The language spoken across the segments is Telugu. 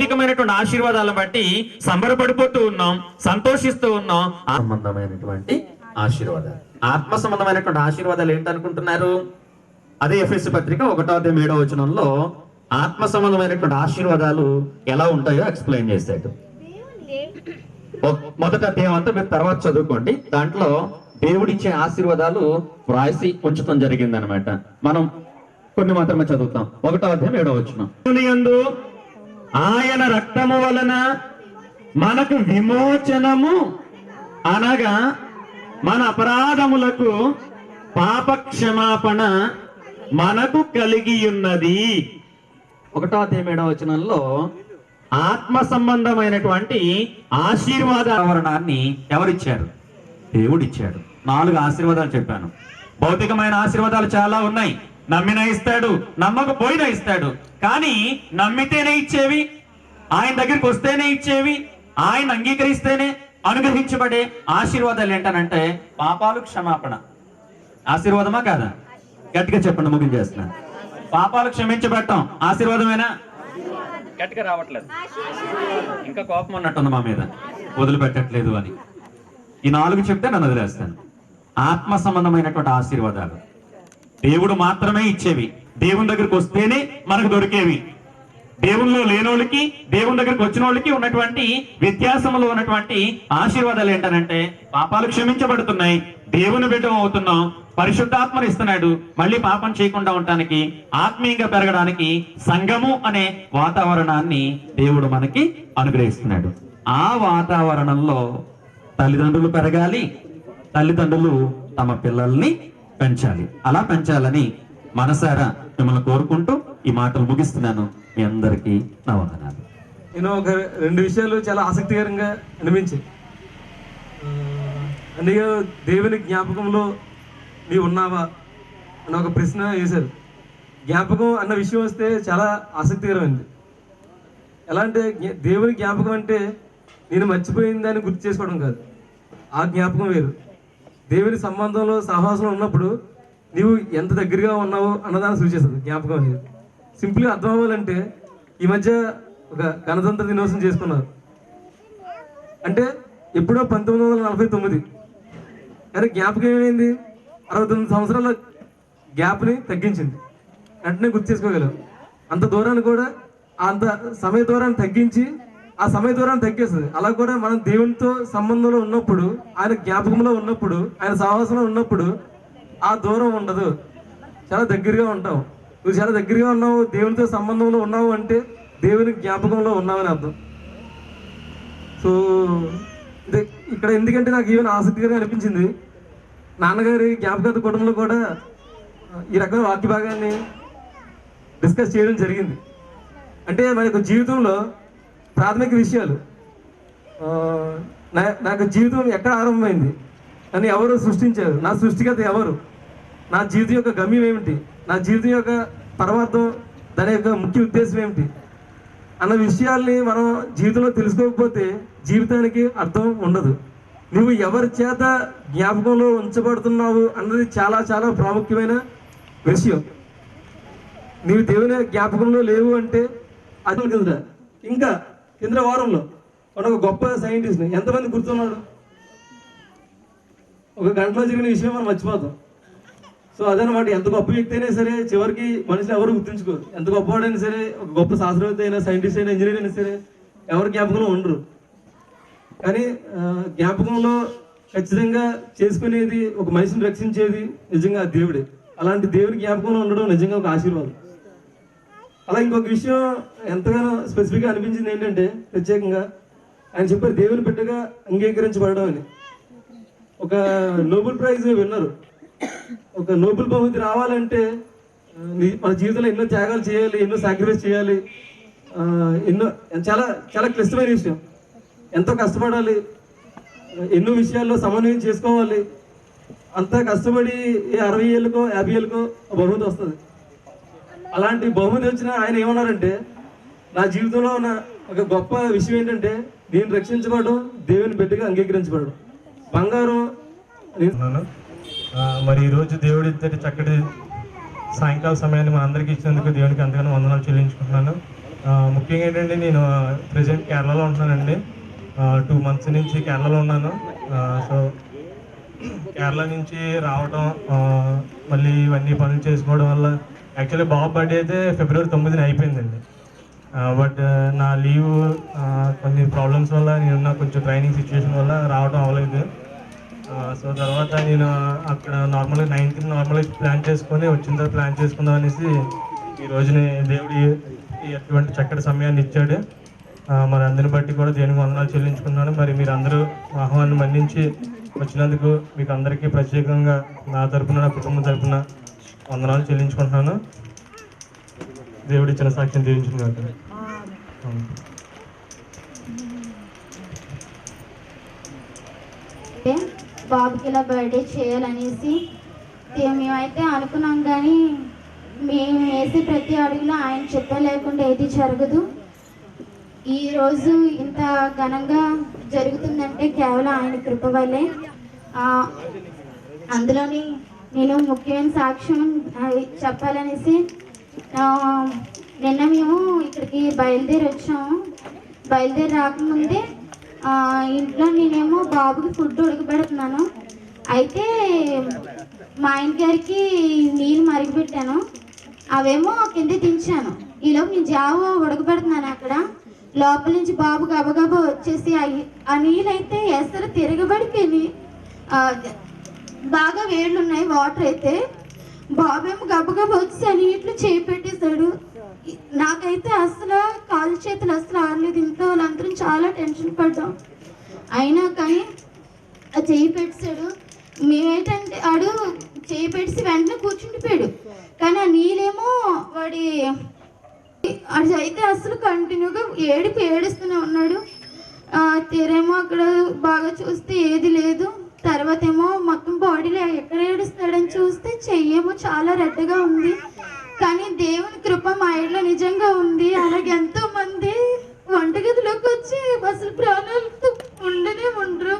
భౌతికమైనటువంటి ఆశీర్వాదాలను బట్టి సంబరపడిపోతూ ఉన్నాం, సంతోషిస్తూ ఉన్నాం. సంబంధమైనటువంటి ఆశీర్వాదాలు, ఆత్మ సంబంధమైనటువంటి ఆశీర్వాదాలు ఏంటనుకుంటున్నారు? అదే ఎఫెసీ పత్రిక 1:7 ఆత్మ సంబంధమైనటువంటి ఆశీర్వాదాలు ఎలా ఉంటాయో ఎక్స్ప్లెయిన్ చేశాడు. మొదట అధ్యాయం అంతా మీరు తర్వాత చదువుకోండి. దాంట్లో దేవుడిచ్చే ఆశీర్వాదాలు వ్రాసి ఉంచడం జరిగింది అనమాట. మనం కొన్ని మాత్రమే చదువుతాం. 1:7 ఆయన రక్తము వలన మనకు విమోచనము అనగా మన అపరాధములకు పాప క్షమాపణ మనకు కలిగి ఉన్నది. 1:7 ఆత్మ సంబంధమైనటువంటి ఆశీర్వాదాన్ని ఎవరిచ్చారు? దేవుడిచ్చాడు. 4 ఆశీర్వాదాలు చెప్పాను. భౌతికమైన ఆశీర్వాదాలు చాలా ఉన్నాయి. నమ్మినా ఇస్తాడు, నమ్మకపోయినా ఇస్తాడు. కానీ నమ్మితేనే ఇచ్చేవి, ఆయన దగ్గరికి వస్తేనే ఇచ్చేవి, ఆయన అంగీకరిస్తేనే అనుగ్రహించబడే ఆశీర్వాదాలు ఏంటనంటే పాపాలు క్షమాపణ. ఆశీర్వాదమా కాదా? గట్టిగా చెప్పండి, ముగించేస్తున్నాను. పాపాలు క్షమించబడటం ఆశీర్వాదమేనా? గట్టిగా రావట్లేదు. ఇంకా కోపం ఉన్నట్టుంది మా మీద, వదిలిపెట్టట్లేదు అని. ఈ 4 చెప్తే నన్ను వదిలేస్తాను. ఆత్మ సంబంధమైనటువంటి ఆశీర్వాదాలు దేవుడు మాత్రమే ఇచ్చేవి, దేవుని దగ్గరికి వస్తేనే మనకు దొరికేవి. దేవుల్లో లేనోళ్ళకి, దేవుని దగ్గరికి వచ్చిన వాళ్ళకి ఉన్నటువంటి వ్యత్యాసంలో ఉన్నటువంటి ఆశీర్వాదాలు ఏంటనంటే పాపాలు క్షమించబడుతున్నాయి, దేవుని బిడ్డం అవుతున్నాం, పరిశుద్ధాత్మను ఇస్తున్నాడు, మళ్ళీ పాపం చేయకుండా ఉండటానికి, ఆత్మీయంగా పెరగడానికి సంఘము అనే వాతావరణాన్ని దేవుడు మనకి అనుగ్రహిస్తున్నాడు. ఆ వాతావరణంలో తల్లిదండ్రులు పెరగాలి, తల్లిదండ్రులు తమ పిల్లల్ని పెంచాలి. అలా పెంచాలని మనసారా మిమ్మల్ని కోరుకుంటూ ఈ మాటలు ముగిస్తున్నాను. మీ అందరికీ నా వందనాలు. నేను ఒక 2 విషయాలు చాలా ఆసక్తికరంగా అనిపించాయి. అందుకే దేవుని జ్ఞాపకంలో నీవు ఉన్నావా అని ఒక ప్రశ్న వేశారు. జ్ఞాపకం అన్న విషయం వస్తే చాలా ఆసక్తికరమైంది. ఎలా అంటే దేవుని జ్ఞాపకం అంటే నేను మర్చిపోయిన దాన్ని గుర్తు చేసుకోవడం కాదు, ఆ జ్ఞాపకం వేరు. దేవుని సంబంధంలో సహవాసంలో ఉన్నప్పుడు నీవు ఎంత దగ్గరగా ఉన్నావో అన్నదాన్ని సూచిస్తుంది జ్ఞాపకం అనేది. సింపుల్గా అర్థం అవ్వాలంటే ఈ మధ్య ఒక గణతంత్ర దినోత్సవం చేసుకున్నారు. అంటే ఎప్పుడో 1949, కానీ జ్ఞాపకం ఏమైంది? 69 సంవత్సరాల గ్యాప్ని తగ్గించింది. వెంటనే గుర్తు చేసుకోగలం. అంత దూరాన్ని కూడా, అంత సమయ దూరాన్ని తగ్గించి ఆ సమయ దూరాన్ని తగ్గేస్తుంది. అలా కూడా మనం దేవునితో సంబంధంలో ఉన్నప్పుడు, ఆయన జ్ఞాపకంలో ఉన్నప్పుడు, ఆయన సహవాసంలో ఉన్నప్పుడు ఆ దూరం ఉండదు, చాలా దగ్గరగా ఉంటాం. నువ్వు చాలా దగ్గరగా ఉన్నావు, దేవునితో సంబంధంలో ఉన్నావు అంటే దేవుని జ్ఞాపకంలో ఉన్నావని అర్థం. సో ఇక్కడ ఎందుకంటే నాకు ఈవెన్ ఆసక్తికరంగా అనిపించింది, నాన్నగారి జ్ఞాపకత కుటుంబంలో కూడా ఈ రకమైన వాక్య భాగాన్ని డిస్కస్ చేయడం జరిగింది. అంటే మన యొక్క జీవితంలో ప్రాథమిక విషయాలు, నాకు జీవితం ఎక్కడ ఆరంభమైంది, నన్ను ఎవరు సృష్టించారు, నా సృష్టికత ఎవరు, నా జీవితం యొక్క గమ్యం ఏమిటి, నా జీవితం యొక్క పరమార్థం, దాని యొక్క ముఖ్య ఉద్దేశం ఏమిటి అన్న విషయాల్ని మనం జీవితంలో తెలుసుకోకపోతే జీవితానికి అర్థం ఉండదు. నువ్వు ఎవరి చేత జ్ఞాపకంలో ఉంచబడుతున్నావు అన్నది చాలా చాలా ప్రాముఖ్యమైన విషయం. నీవు దేవుని జ్ఞాపకంలో లేవు అంటే అది కింద. ఇంకా కింద వారంలో ఒక గొప్ప సైంటిస్ట్ని ఎంతమంది గుర్తున్నాడు? ఒక గంటలో జరిగిన విషయం మనం మర్చిపోతాం. సో అదనమాట, ఎంత గొప్ప వ్యక్తి అయినా సరే చివరికి మనుషులు ఎవరు గుర్తుంచుకోరు. ఎంత గొప్పవాడైనా సరే, ఒక గొప్ప శాస్త్రవేత్త అయినా, సైంటిస్ట్ అయినా, ఇంజనీర్ అయినా సరే ఎవరు జ్ఞాపకంలో ఉండరు. కానీ జ్ఞాపకంలో ఖచ్చితంగా చేసుకునేది, ఒక మనిషిని రక్షించేది నిజంగా దేవుడే. అలాంటి దేవుడి జ్ఞాపకంలో ఉండడం నిజంగా ఒక ఆశీర్వాదం. అలా ఇంకొక విషయం ఎంతగానో స్పెసిఫిక్గా అనిపించింది ఏంటంటే, ప్రత్యేకంగా ఆయన చెప్పారు దేవుని బిడ్డగా అంగీకరించబడడం అని. ఒక నోబెల్ ప్రైజ్ విన్నరు, ఒక నోబెల్ బహుమతి రావాలంటే మన జీవితంలో ఎన్నో త్యాగాలు చేయాలి, ఎన్నో సాక్రిఫైస్ చేయాలి, ఎన్నో చాలా చాలా క్లిష్టమైన విషయం. ఎంతో కష్టపడాలి, ఎన్నో విషయాల్లో సమన్వయం చేసుకోవాలి. అంతా కష్టపడి 60 ఏళ్ళకో 50 ఏళ్ళకో బహుమతి వస్తుంది. అలాంటి బహుమతి వచ్చిన ఆయన ఏమన్నారంటే, నా జీవితంలో ఉన్న ఒక గొప్ప విషయం ఏంటంటే నేను రక్షించబడడం, దేవుని బిడ్డగా అంగీకరించబడడం. బంగారం. మరి ఈరోజు దేవుడి ఇద్దరి చక్కటి సాయంకాల సమయాన్ని మన అందరికీ ఇచ్చినందుకు దేవునికి అంతగానో వందనాలు చెల్లించుకుంటున్నాను. ముఖ్యంగా ఏంటంటే నేను ప్రజెంట్ కేరళలో ఉంటున్నానండి. 2 months నుంచి కేరళలో ఉన్నాను. సో కేరళ నుంచి రావడం, మళ్ళీ ఇవన్నీ పనులు చేసుకోవడం వల్ల యాక్చువల్లీ బాబు బర్త్డే అయితే February 9న అయిపోయిందండి. బట్ నా లీవ్ కొన్ని ప్రాబ్లమ్స్ వల్ల నేనున్న కొంచెం ట్రైనింగ్ సిచ్యువేషన్ వల్ల రావడం అవ్వలేదు. సో తర్వాత నేను అక్కడ నార్మల్గా 9th నార్మల్గా ప్లాన్ చేసుకొని వచ్చిన తర్వాత ప్లాన్ చేసుకుందాం అనేసి ఈ రోజుని దేవుడు ఎటువంటి చక్కటి సమయాన్ని ఇచ్చాడు. మరి అందరిని బట్టి కూడా దేవునికి వందనాలు చెల్లించుకున్నాను. మరి మీరు అందరూ ఆహ్వానం మన్నించి వచ్చినందుకు మీకు అందరికీ ప్రత్యేకంగా నా తరపున, నా కుటుంబం తరపున వందనాలు చెల్లించుకుంటున్నాను. దేవుడు ఇచ్చిన సాక్ష్యం దీవించిన కాక. బాబుకి ఇలా బర్త్డే చేయాలనేసి మేమైతే అనుకున్నాం, కానీ మేము వేసే ప్రతి అడుగులో ఆయన చెప్పలేకుండా ఏది జరగదు. ఈరోజు ఇంత ఘనంగా జరుగుతుందంటే కేవలం ఆయన కృప వల్లే. అందులోని నేను ముఖ్యమైన సాక్ష్యం చెప్పాలనేసి, నిన్న మేము ఇక్కడికి బయలుదేరి వచ్చాము. బయలుదేరి రాకముందే ఇంట్లో నేనేమో బాబుకి ఫుడ్ ఉడకబెడుతున్నాను. అయితే మా ఆయన గారికి నీళ్ళు మరిగిపెట్టాను, అవేమో కింద దించాను. ఈలోపు నేను జావ ఉడకబెడుతున్నాను. అక్కడ లోపల నుంచి బాబు గబగబా వచ్చేసి ఆ నీళ్ళు అయితే ఎసరు తిరగబడిపోయి బాగా వేళ్ళు ఉన్నాయి. వాటర్ అయితే బాబేమో గబగబా వచ్చి ఆ నీటిలో చేయి పెట్టేశాడు. నాకైతే అసలు కాలు చేతులు అసలు ఆడలేదు. ఇంట్లో వాళ్ళందరం చాలా టెన్షన్ పడ్డాం. అయినా కానీ ఆ చేయి పెట్టాడు. మేమేంటంటే ఆడు చేయి పెట్టి వెంటనే కూర్చుండిపోయాడు. కానీ ఆ నీళ్ళేమో వాడి అది అయితే అసలు కంటిన్యూగా ఏడుస్తూనే ఉన్నాడు. తీరేమో అక్కడ బాగా చూస్తే ఏది లేదు. తర్వాత ఏమో మొత్తం బాడీలో ఎక్కడ ఏడుస్తాడని చూస్తే చెయ్యేమో చాలా రెడ్డగా ఉంది. కానీ దేవుని కృప మా ఇంట్లో నిజంగా ఉంది. అలాగే ఎంతో మంది వంటగదిలోకి వచ్చి అసలు ప్రాణాలతో ఉండరు.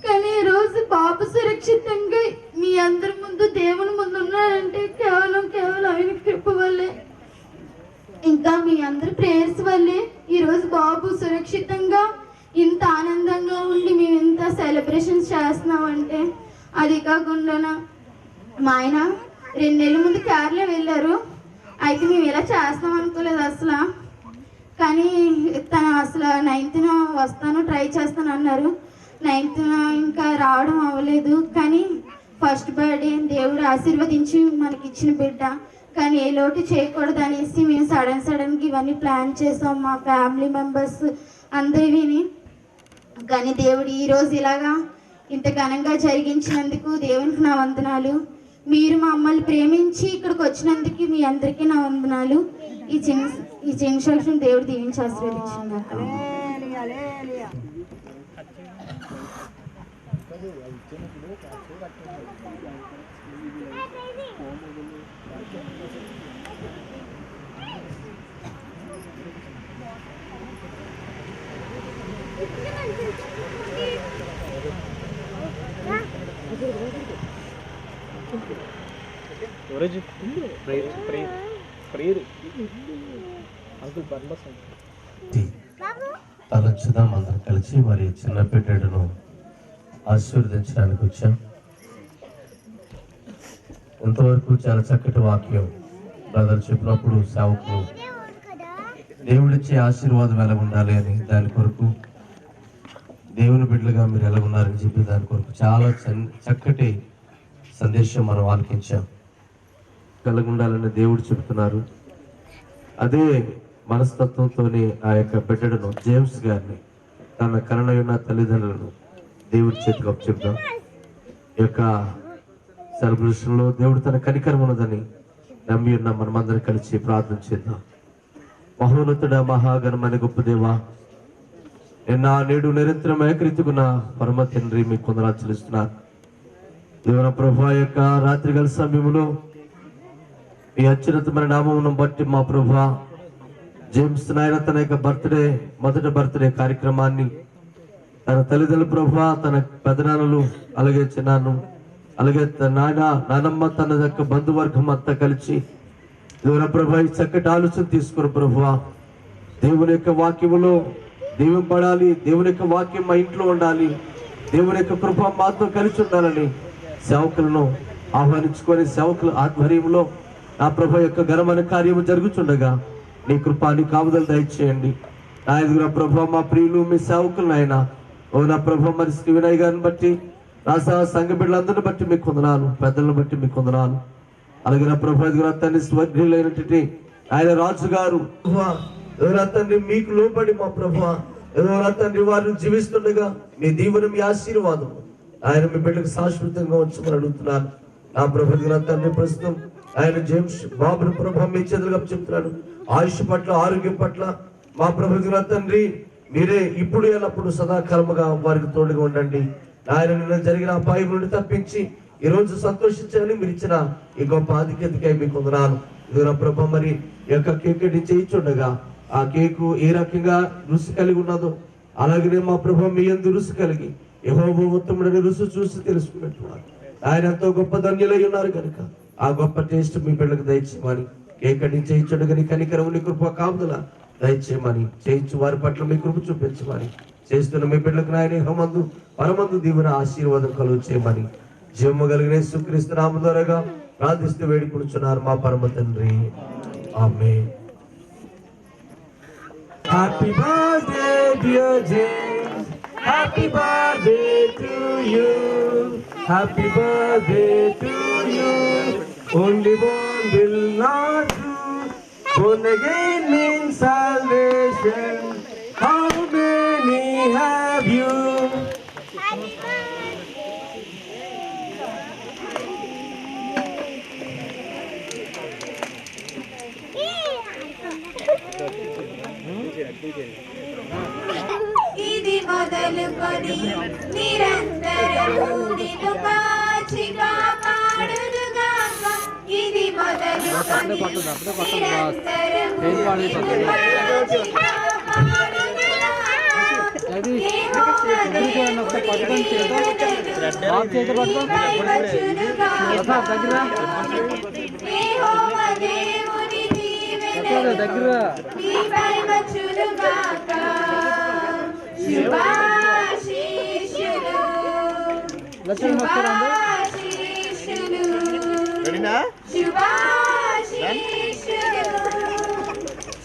కానీ ఈరోజు బాబు సురక్షితంగా మీ అందరి ముందు దేవుని ముందు ఉన్నాడంటే కేవలం ఆయన కృప వల్లే, ఇంకా మీ అందరి ప్రేయర్స్ వల్లే ఈరోజు బాబు సురక్షితంగా ఇంత ఆనందంగా ఉండి మేము ఇంత సెలబ్రేషన్స్ చేస్తున్నామంటే. అది కాకుండా మా ఆయన 2 నెలల ముందు కేరళ వెళ్ళారు. అయితే మేము ఇలా చేస్తాం అనుకోలేదు అసలు. కానీ తను అసలు 9th వస్తాను, ట్రై చేస్తాను అన్నారు. 9th ఇంకా రావడం అవ్వలేదు. కానీ ఫస్ట్ బర్త్డే దేవుడు ఆశీర్వదించి మనకి ఇచ్చిన బిడ్డ, కానీ ఏ లోటు చేయకూడదు అనేసి మేము సడన్గా ఇవన్నీ ప్లాన్ చేసాం, మా ఫ్యామిలీ మెంబర్స్ అందరి విని. కానీ దేవుడు ఈరోజు ఇలాగా ఇంత ఘనంగా జరిగించినందుకు దేవునికి నా వందనాలు. మీరు మమ్మల్ని ప్రేమించి ఇక్కడికి వచ్చినందుకు మీ అందరికీ నా వందనాలు. ఈ చిన్న సాక్ష్యం దేవుడు దీవించి ఆశీర్వదించింది. తలంచుదాం అందరం కలిసి. మరి చిన్న బిడ్డను ఆశీర్వదించడానికి వచ్చాం. ఇంతవరకు చాలా చక్కటి వాక్యం బ్రదర్ చెప్పినప్పుడు సేవకులు దేవుడిచ్చే ఆశీర్వాదం ఎలా ఉండాలి అని, దాని కొరకు దేవుని బిడ్డలుగా మీరు ఎలా ఉన్నారని చెప్పి దాని కొరకు చాలా చక్కటి సందేశం మనం ఆలకించాం. కలిగి ఉండాలని దేవుడు చెబుతున్నారు. అదే మనస్తత్వంతోనే ఆ యొక్క బిడ్డను జేమ్స్ గారిని తన కరుణయున్న తల్లిదండ్రులను దేవుడి చేతికి అప్పచెప్దాం. ఈ యొక్క సెలబ్రేషన్లో దేవుడు తన కనికరం ఉన్నదని నమ్మి ఉన్న మనమందరం కలిసి ప్రార్థన చేద్దాం. మహోన్నతుడ మహాగణమైన గొప్ప దేవా, నిన్న నేడు నిరంతరం ఏకరీతికున్న పరమ తండ్రి మీకు కొందరు చెల్లిస్తున్నారు. దేవుని ప్రభు యొక్క రాత్రికాల సమయంలో ఈ అత్యున్నతమైన నామమును బట్టి మా ప్రభు జేమ్స్ నాయన తన యొక్క మొదటి బర్త్డే కార్యక్రమాన్ని తన తల్లిదండ్రుల ప్రభు, తన పెదనాన్నలు, అలాగే చిన్నాను, అలాగే నాయనమ్మ, తన యొక్క బంధువర్గం అంతా కలిసి ఇదిగో ప్రభా ఈ చక్కటి ఆలోచన తీసుకుని ప్రభువా దేవుని యొక్క వాక్యములో దీవింపడాలి, దేవుని యొక్క వాక్యం మా ఇంట్లో ఉండాలి, దేవుని యొక్క కృప మాతో కలిసి ఉండాలని సేవకులను ఆహ్వానించుకొని సేవకుల ఆధ్వర్యంలో నా ప్రభు యొక్క ఘనమైన కార్యము జరుగుతుండగా నీ కృప నీ కాపుదలు దయచేయండి. నా ఎదుగున ప్రభు మా ప్రియులు మీ సేవకులను ఆయన ఓ నా ప్రభు మరి శ్రీ వినయ్ గారిని బట్టి నా సంఘ బిడ్డలందరిని బట్టి మీకు వందనాలు, పెద్దలను బట్టి మీకు వందనాలు. అలాగే నా ప్రభు ఎదుగున తండ్రి స్వర్గీయులైనటువంటి ఆయన రాజు గారు ఎవరా తండ్రి మీకు లోబడి మా ప్రభు ఎవరా తండ్రి వారిని జీవిస్తుండగా మీ దీవెన మీ ఆశీర్వాదం ఆయన మీ బిడ్డకు శాశ్వతంగా ఉంచమని అడుగుతున్నాను. నా ప్రభు తండ్రి ప్రస్తుతం ఆయన జేమ్స్ బాబుని ప్రభు మీ చేతులుగా చెప్తున్నాను. ఆయుష్ పట్ల ఆరోగ్యం పట్ల మా ప్రభు తండ్రి మీరే ఇప్పుడు ఎల్లప్పుడు సదాకాలముగా వారికి తోడుగా ఉండండి. ఆయన నిన్న జరిగిన అపాయం నుండి తప్పించి ఈ రోజు సంతోషించాలని మీరు ఇచ్చిన ఈ గొప్ప ఆధిక్యతకై మీకు వందనాలు. ఇదిగో ప్రభు మరి ఈ యొక్క కేక్ చేయించుండగా ఆ కేకు ఏ రకంగా రుచి కలిగి ఉన్నదో అలాగనే మా ప్రభు మీ యందు రుచి కలిగి యెహోవా ఉత్తముడని రుచి చూసి తెలుసుకున్నట్టున్నారు. ఆయన ఎంతో గొప్ప ధన్యులై ఉన్నారు కనుక ఆ గొప్ప టేస్ట్ మీ బిడ్డలకు దయచేయమని కేక్ చేయించుండగా నీ కనికరం నీ కృప కాపుదల దయచేయమని చేయించు వారి పట్ల మీ కృప చూపించమని చేస్తున్న మీ బిడ్డలకు నాయన హమందు పరమందు దీవెన ఆశీర్వాదం కలుగు చేయమని జీవము కలిగిన యేసుక్రీస్తు నామమున ద్వారాగా ప్రార్థిస్తూ వేడుకొనుచున్నారు మా పరమ తండ్రి. ఆమేన్. Happy birthday, dear James. Happy birthday to you. Happy birthday to you. Only one will not do. Born again means salvation. How many have you? ఇది మొదలుకొని నిరంతరము నిన్ను కాచి కాపాడునుగాక. ఇది మొదలుకొని నిరంతరము నిన్ను కాచి కాపాడునుగాక. యెహోవా దేవుని దీవెనలు నీపై వచ్చునుగాక. శుభాశీస్సులు శుభాశీస్సులు శుభాశీస్సులు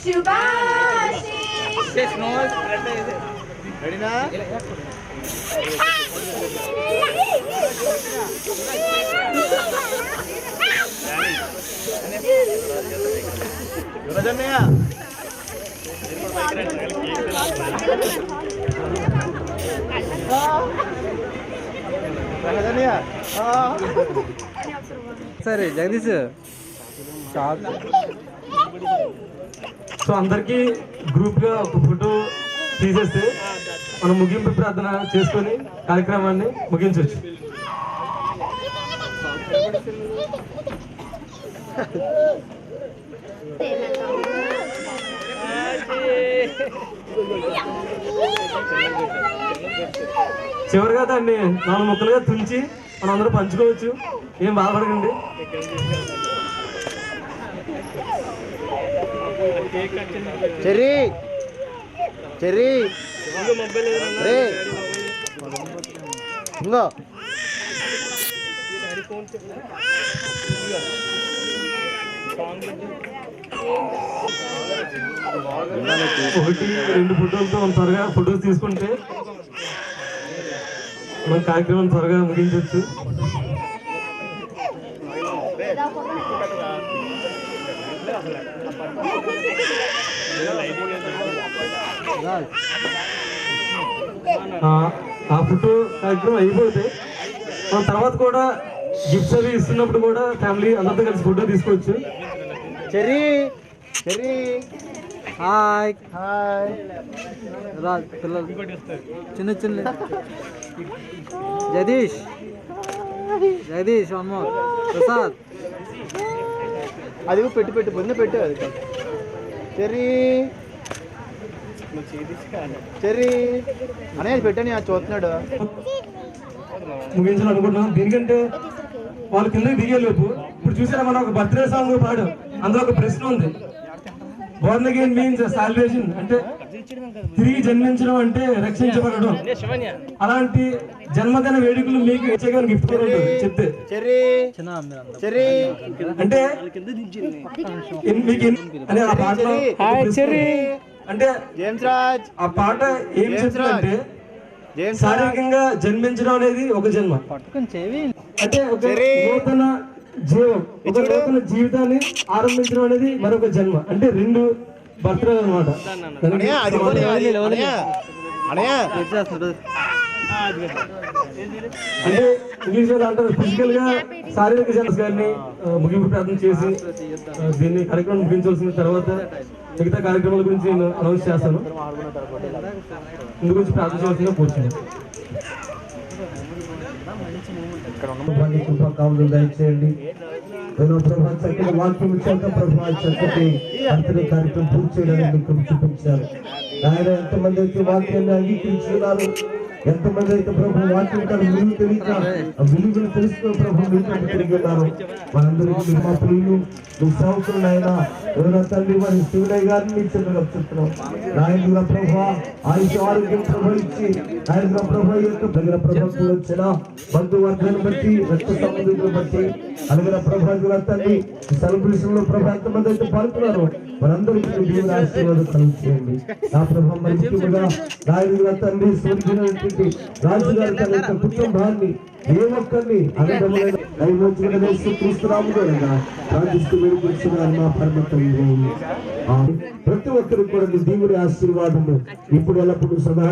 శుభాశీస్సులు. సరే జగదీష్ సో అందరికి గ్రూప్ గా ఒక ఫోటో తీసేస్తే మనం ముగింపు ప్రార్థన చేసుకొని కార్యక్రమాన్ని ముగించవచ్చు. చివరిగా దాన్ని 4 ముక్కలుగా తుంచి మనం అందరూ పంచుకోవచ్చు. ఏం బాధపడకండి. చెర్రీ చెర్రీ రే ఇంగో ఒకటి 2 ఫోటోలతో మనం త్వరగా ఫోటోస్ తీసుకుంటే మనం కార్యక్రమం త్వరగా ముగించవచ్చు. ఆ ఫోటో కార్యక్రమం అయిపోతే మనం తర్వాత కూడా గిఫ్ట్స్ అవి ఇస్తున్నప్పుడు కూడా ఫ్యామిలీ అందరితో కలిసి ఫోటో తీసుకోవచ్చు. Cherry cherry hi hi Raj పిల్లలు చిన్న చిన్న జగదీష్ జగదీష్ అమ్మో ప్రసాద్ అది పెట్టి పెట్టి పొంది పెట్టు అది చెర్రీ చెర్రీ అనేది పెట్టని చూస్తున్నాడు. ముగించాలనుకుంటున్నాం. దీనికంటే వాళ్ళు కిందకి దిగేలోపు ఇప్పుడు చూసారా మనం ఒక బర్త్డే సాంగ్ పాడు అందులో ఒక ప్రశ్న ఉంది. బోర్న్ అగైన్ మీన్స్ సాల్వేషన్, అంటే తిరిగి జన్మించడం అంటే రక్షించబడడం. అలాంటి జన్మదిన వేడుకలు మీకు ఇచ్చే గిఫ్ట్ చెప్తే చెర్రీ చిన్న మీరందరూ చెర్రీ అంటే మీకు అనే ఆ పాటలో అంటే జేమ్స్ రాజ్ ఆ పాట ఏం చెప్తుందంటే జేమ్స్ శారీరకంగా జన్మించడం అనేది ఒక జన్మ, పట్టుకొని చెవి అంటే ఒక నూతన జీవం, ఒక నూతన జీవితాన్ని ఆరంభించడం అనేది మరొక జన్మ. అంటే రెండు బర్త్డే అనమాట. అనయ్య అది పోనీ, అది అనయ్య అనయ్య చేస్తున్నారు. అంటే ఇంగ్లీష్ లో అంటారు ఫిజికల్ గా శారీరక జన్మ గారిని ముగింపు ప్రార్థన చేసి దీన్ని కార్యక్రమం ముగించాల్సిన తర్వాత మిగతా కార్యక్రమాల గురించి నేను అనౌన్స్ చేస్తాను. ఇందు గురించి ప్రార్థన చేయాల్సిందిగా కూర్చున్నాను. కావులు దయచేయండి. ప్రభా చక్కటి వాక్యం చేత ప్రభా చక్కటి అంతర కార్యక్రమం పూర్తి చేయడానికి మీకు చూపించారు. ఆయన ఎంతమంది అయితే వాక్యాన్ని అంగీకరించుకున్నారు, ఎంతమంది అయితే ప్రభు వాక్యం విలువ తెలియక ఆ విలువను తెలుసుకున్న ప్రభు మీకు తిరిగి ఉన్నారు. మనందరికీ మా ప్రియులు మీ సేవకులు ఆయన ఎవరో తండ్రి వారి శివుడయ్య గారిని మీ చెంతగా చెప్తున్నాం. ఆయన ప్రభా ఆయుష ఆరోగ్యం ప్రభావించి ఆయన ప్రభా యొక్క దగ్గర ప్రభుత్వం వచ్చిన బంధువర్గాన్ని బట్టి రక్త సంబంధికులను బట్టి అలాగే ప్రభావితుల తండ్రి సెలబ్రేషన్ లో ప్రభా ఎంతమంది అయితే పాల్గొన్నారు మనందరికీ దేవుని ఆశీర్వాదం కలిగించేయండి. నా ప్రభావం మరి ముఖ్యంగా నాయుడుల తండ్రి సూర్యుడు రాజుగారి తన యొక్క కుటుంబాన్ని ఏ ఒక్కరిని అన్నదమ్ములైన దైవోజ్ఞుడైన యేసుక్రీస్తునామములో ప్రార్థిస్తూ వేడుకుంటున్నాను మా పరమ తండ్రి. ప్రతి ఒక్కరికి కూడా దేవుని ఆశీర్వాదము ఇప్పుడు ఎల్లప్పుడూ సదా